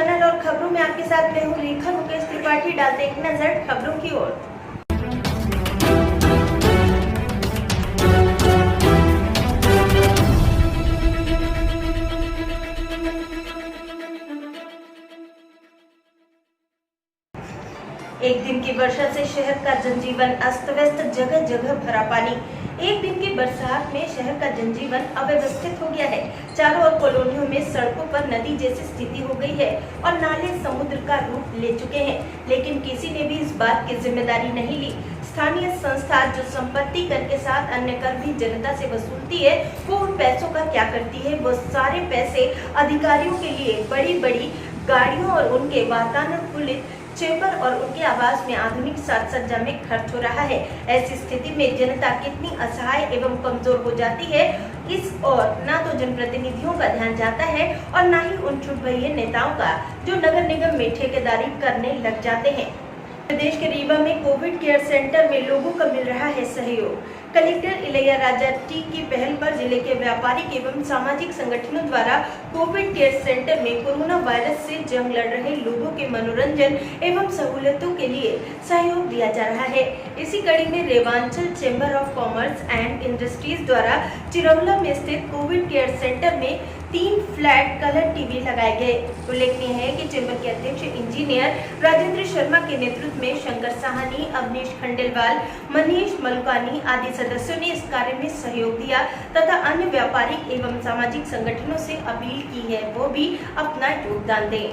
Channel और खबरों में आपके साथ मैं हूँ रेखा मुकेश त्रिपाठी। डालते एक नजर खबरों की ओर। एक दिन की वर्षा से शहर का जनजीवन अस्त व्यस्त, जगह जगह भरा पानी। एक दिन की बरसात में शहर का जनजीवन अव्यवस्थित हो गया है। चारों ओर कॉलोनियों में सड़कों पर नदी जैसी स्थिति हो गई है और नाले समुद्र का रूप ले चुके हैं, लेकिन किसी ने भी इस बात की जिम्मेदारी नहीं ली। स्थानीय संस्था जो संपत्ति कर के साथ अन्य कर भी जनता से वसूलती है, वो उन पैसों का क्या करती है? वो सारे पैसे अधिकारियों के लिए बड़ी बड़ी गाड़ियों और उनके वातानुकूलित चेंबर और उनके आवास में आधुनिक साज सज्जा में खर्च हो रहा है। ऐसी स्थिति में जनता कितनी असहाय एवं कमजोर हो जाती है, इस और ना तो जनप्रतिनिधियों का ध्यान जाता है और ना ही उन छुटभइये नेताओं का, जो नगर निगम में ठेकेदारी करने लग जाते हैं। प्रदेश के रीवा में कोविड केयर सेंटर में लोगों का मिल रहा है सहयोग। कलेक्टर इलैयाराजा टी की पहल पर जिले के व्यापारिक एवं सामाजिक संगठनों द्वारा कोविड केयर सेंटर में कोरोना वायरस से जंग लड़ रहे लोगों के मनोरंजन एवं सहूलियतों के लिए सहयोग दिया जा रहा है। इसी कड़ी में Rewanchal chamber of commerce and industries द्वारा चिरौला में स्थित कोविड केयर सेंटर में 3 फ्लैट कलर टीवी लगाए गए। उल्लेखनीय है कि चैम्बर के अध्यक्ष इंजीनियर राजेंद्र शर्मा के नेतृत्व में शंकर साहनी, अवनीश खंडेलवाल, मनीष मलकानी आदि सदस्यों ने इस कार्य में सहयोग दिया तथा अन्य व्यापारिक एवं सामाजिक संगठनों से अपील की है वो भी अपना योगदान दें।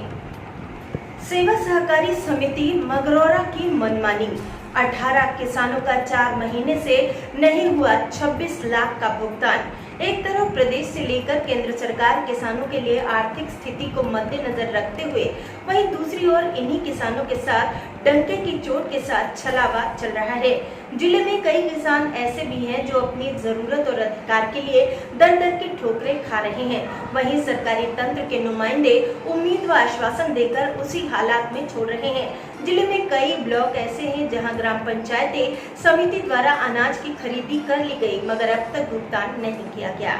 सेवा सहकारी समिति मगरौरा की मनमानी। 18 किसानों का 4 महीने से नहीं हुआ 26 लाख का भुगतान। एक तरफ प्रदेश से लेकर केंद्र सरकार किसानों के लिए आर्थिक स्थिति को मद्देनजर रखते हुए, वहीं दूसरी ओर इन्हीं किसानों के साथ डंके की चोट के साथ छलावा चल रहा है। जिले में कई किसान ऐसे भी हैं जो अपनी जरूरत और अधिकार के लिए दर दर की ठोकरें खा रहे हैं। वहीं सरकारी तंत्र के नुमाइंदे उम्मीद व आश्वासन देकर उसी हालात में छोड़ रहे हैं। जिले में कई ब्लॉक ऐसे हैं जहां ग्राम पंचायतें समिति द्वारा अनाज की खरीदी कर ली गई, मगर अब तक भुगतान नहीं किया गया।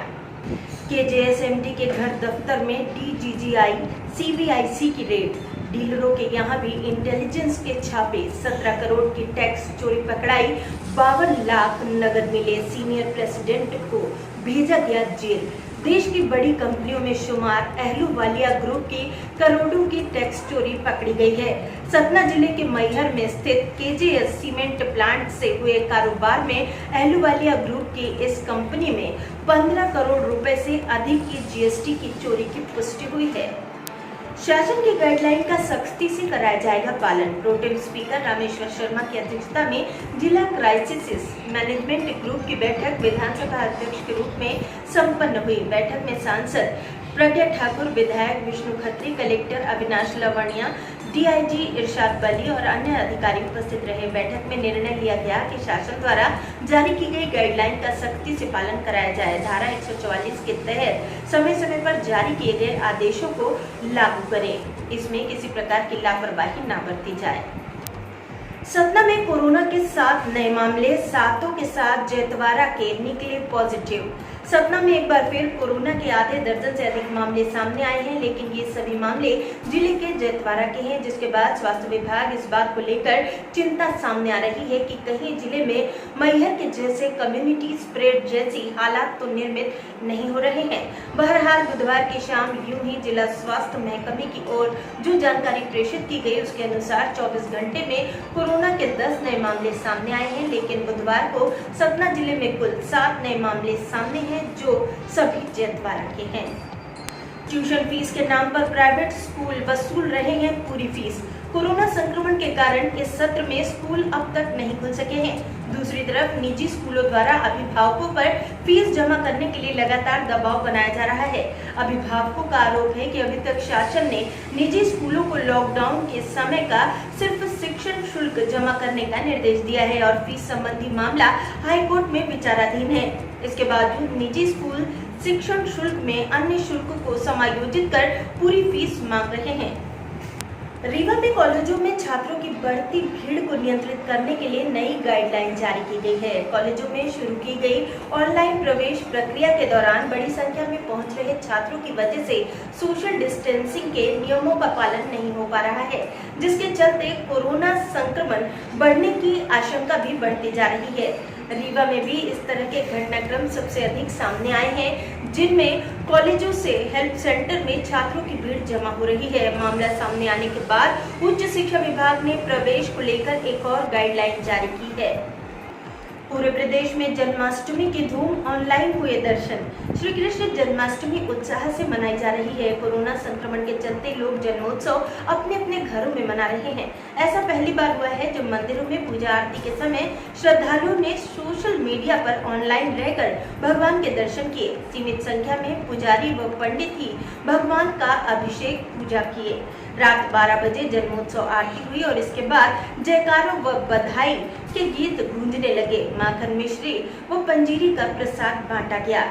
KJSMD के घर दफ्तर में DGGI CBIC की रेड। डीलरों के यहाँ भी इंटेलिजेंस के छापे। 17 करोड़ की टैक्स चोरी पकड़ाई। 52 लाख नगद मिले। सीनियर प्रेसिडेंट को भेजा गया जेल। देश की बड़ी कंपनियों में शुमार अहलूवालिया ग्रुप की करोड़ों की टैक्स चोरी पकड़ी गई है। सतना जिले के मैहर में स्थित KJS सीमेंट प्लांट से हुए कारोबार में अहलूवालिया ग्रुप की इस कंपनी में 15 करोड़ रुपए से अधिक की GST की चोरी की पुष्टि हुई है। शासन की गाइडलाइन का सख्ती से कराया जाएगा पालन। प्रोटेम स्पीकर रामेश्वर शर्मा की अध्यक्षता में जिला क्राइसिस मैनेजमेंट ग्रुप की बैठक विधानसभा अध्यक्ष के रूप में संपन्न हुई। बैठक में सांसद प्रज्ञा ठाकुर, विधायक विष्णु खत्री, कलेक्टर अविनाश लवणिया, DIG इरशाद बली और अन्य अधिकारी उपस्थित रहे। बैठक में निर्णय लिया गया कि शासन द्वारा जारी की गई गाइडलाइन का सख्ती से पालन कराया जाए। धारा 144 के तहत समय समय पर जारी किए गए आदेशों को लागू करें। इसमें किसी प्रकार की लापरवाही न बरती जाए। सतना में कोरोना के 7 नए मामले, 7 के साथ जैतवारा के निकले पॉजिटिव। सतना में एक बार फिर कोरोना के आधे दर्जन से अधिक मामले सामने आए हैं, लेकिन ये सभी मामले जिले के जैतवारा के हैं, जिसके बाद स्वास्थ्य विभाग इस बात को लेकर चिंता सामने आ रही है कि कहीं जिले में मैहर के जैसे कम्युनिटी स्प्रेड जैसी हालात तो निर्मित नहीं हो रहे हैं। बहरहाल बुधवार की शाम यूं ही जिला स्वास्थ्य महकमे की ओर जो जानकारी प्रेषित की गई, उसके अनुसार 24 घंटे में कोरोना के 10 नए मामले सामने आए हैं, लेकिन बुधवार को सतना जिले में कुल 7 नए मामले सामने हैं, जो सभी जैतवारा के हैं। ट्यूशन फीस के नाम पर प्राइवेट स्कूल वसूल रहे हैं पूरी फीस। कोरोना संक्रमण के कारण इस सत्र में स्कूल अब तक नहीं खुल सके हैं। दूसरी तरफ निजी स्कूलों द्वारा अभिभावकों पर फीस जमा करने के लिए लगातार दबाव बनाया जा रहा है। अभिभावकों का आरोप है कि अभी तक शासन ने निजी स्कूलों को लॉकडाउन के समय का सिर्फ शिक्षण शुल्क जमा करने का निर्देश दिया है और फीस संबंधी मामला हाईकोर्ट में विचाराधीन है। इसके बावजूद निजी स्कूल शिक्षण शुल्क में अन्य शुल्क को समायोजित कर पूरी फीस मांग रहे हैं। रीवा में कॉलेजों में छात्रों की बढ़ती भीड़ को नियंत्रित करने के लिए नई गाइडलाइन जारी की गई है। कॉलेजों में शुरू की गई ऑनलाइन प्रवेश प्रक्रिया के दौरान बड़ी संख्या में पहुंच रहे छात्रों की वजह से सोशल डिस्टेंसिंग के नियमों का पालन नहीं हो पा रहा है, जिसके चलते कोरोना संक्रमण बढ़ने की आशंका भी बढ़ती जा रही है। रीवा में भी इस तरह के घटनाक्रम सबसे अधिक सामने आए हैं, जिनमें कॉलेजों से हेल्प सेंटर में छात्रों की भीड़ जमा हो रही है। मामला सामने आने के बाद उच्च शिक्षा विभाग ने प्रवेश को लेकर एक और गाइडलाइन जारी की है। पूरे प्रदेश में जन्माष्टमी की धूम, ऑनलाइन हुए दर्शन। श्री कृष्ण जन्माष्टमी उत्साह से मनाई जा रही है। कोरोना संक्रमण के चलते लोग जन्मोत्सव अपने अपने घरों में मना रहे हैं। ऐसा पहली बार हुआ है जब मंदिरों में पूजा आरती के समय श्रद्धालुओं ने सोशल मीडिया पर ऑनलाइन रहकर भगवान के दर्शन किए। सीमित संख्या में पुजारी व पंडित ही भगवान का अभिषेक पूजा किए। रात 12 बजे जन्मोत्सव आरती हुई और इसके बाद जयकारों व बधाई के गीत गूंजने लगे। माखन मिश्री व पंजीरी का प्रसाद बांटा गया।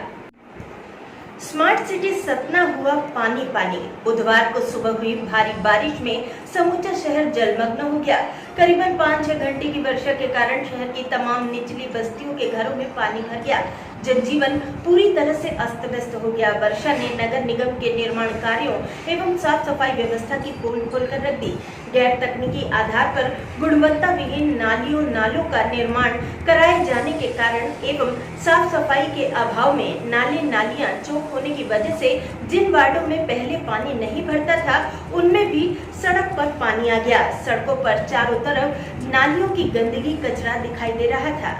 स्मार्ट सिटी सतना हुआ पानी पानी। बुधवार को सुबह हुई भारी बारिश में समूचा शहर जलमग्न हो गया। करीबन 5-6 घंटे की वर्षा के कारण शहर की तमाम निचली बस्तियों के घरों में पानी भर गया। जनजीवन पूरी तरह से अस्त व्यस्त हो गया। वर्षा ने नगर निगम के निर्माण कार्यों एवं साफ सफाई व्यवस्था की पोल खोलकर रख दी। गैर तकनीकी आधार पर गुणवत्ता विहीन नालों का निर्माण कराए जाने के कारण एवं साफ सफाई के अभाव में नालियां चौक होने की वजह से जिन वार्डों में पहले पानी नहीं भरता था, उनमें भी सड़क पर पानी आ गया। सड़कों पर चारों तरफ नालियों की गंदगी, कचरा दिखाई दे रहा था।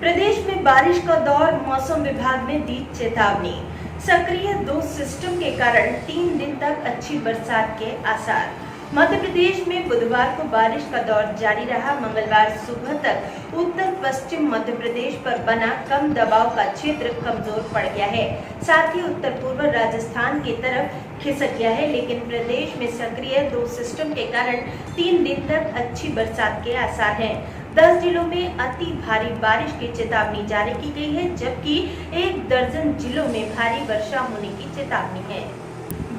प्रदेश में बारिश का दौर, मौसम विभाग ने दी चेतावनी। सक्रिय 2 सिस्टम के कारण 3 दिन तक अच्छी बरसात के आसार। मध्य प्रदेश में बुधवार को बारिश का दौर जारी रहा। मंगलवार सुबह तक उत्तर पश्चिम मध्य प्रदेश पर बना कम दबाव का क्षेत्र कमजोर पड़ गया है, साथ ही उत्तर पूर्व राजस्थान की तरफ खिसक गया है। लेकिन प्रदेश में सक्रिय 2 सिस्टम के कारण 3 दिन तक अच्छी बरसात के आसार हैं। 10 जिलों में अति भारी बारिश की चेतावनी जारी की गई है, जबकि 1 दर्जन जिलों में भारी वर्षा होने की चेतावनी है।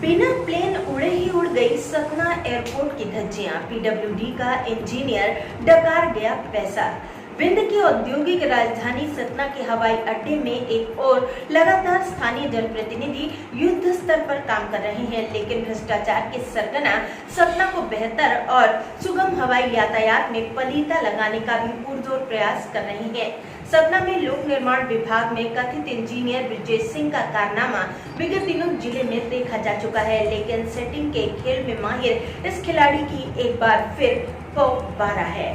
बिना प्लेन उड़े ही उड़ गई सतना एयरपोर्ट की धज्जियां। पीडब्ल्यूडी का इंजीनियर डकार गया पैसा। विंध्य की औद्योगिक राजधानी सतना के हवाई अड्डे में एक और लगातार स्थानीय जनप्रतिनिधि युद्ध स्तर पर काम कर रहे हैं, लेकिन भ्रष्टाचार के सरगना सतना को बेहतर और सुगम हवाई यातायात में पलीता लगाने का भी पुरजोर प्रयास कर रहे हैं। सतना में लोक निर्माण विभाग में कथित इंजीनियर ब्रिजेश सिंह का कारनामा विगत दिनों जिले में देखा जा चुका है, लेकिन सेटिंग के खेल में माहिर इस खिलाड़ी की एक बार फिर पौबारा है।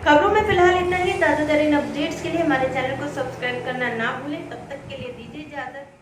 खबरों में फिलहाल इतना ही। ताजा तरीन अपडेट्स के लिए हमारे चैनल को सब्सक्राइब करना ना भूलें। तब तक के लिए दीजिए इजाजत।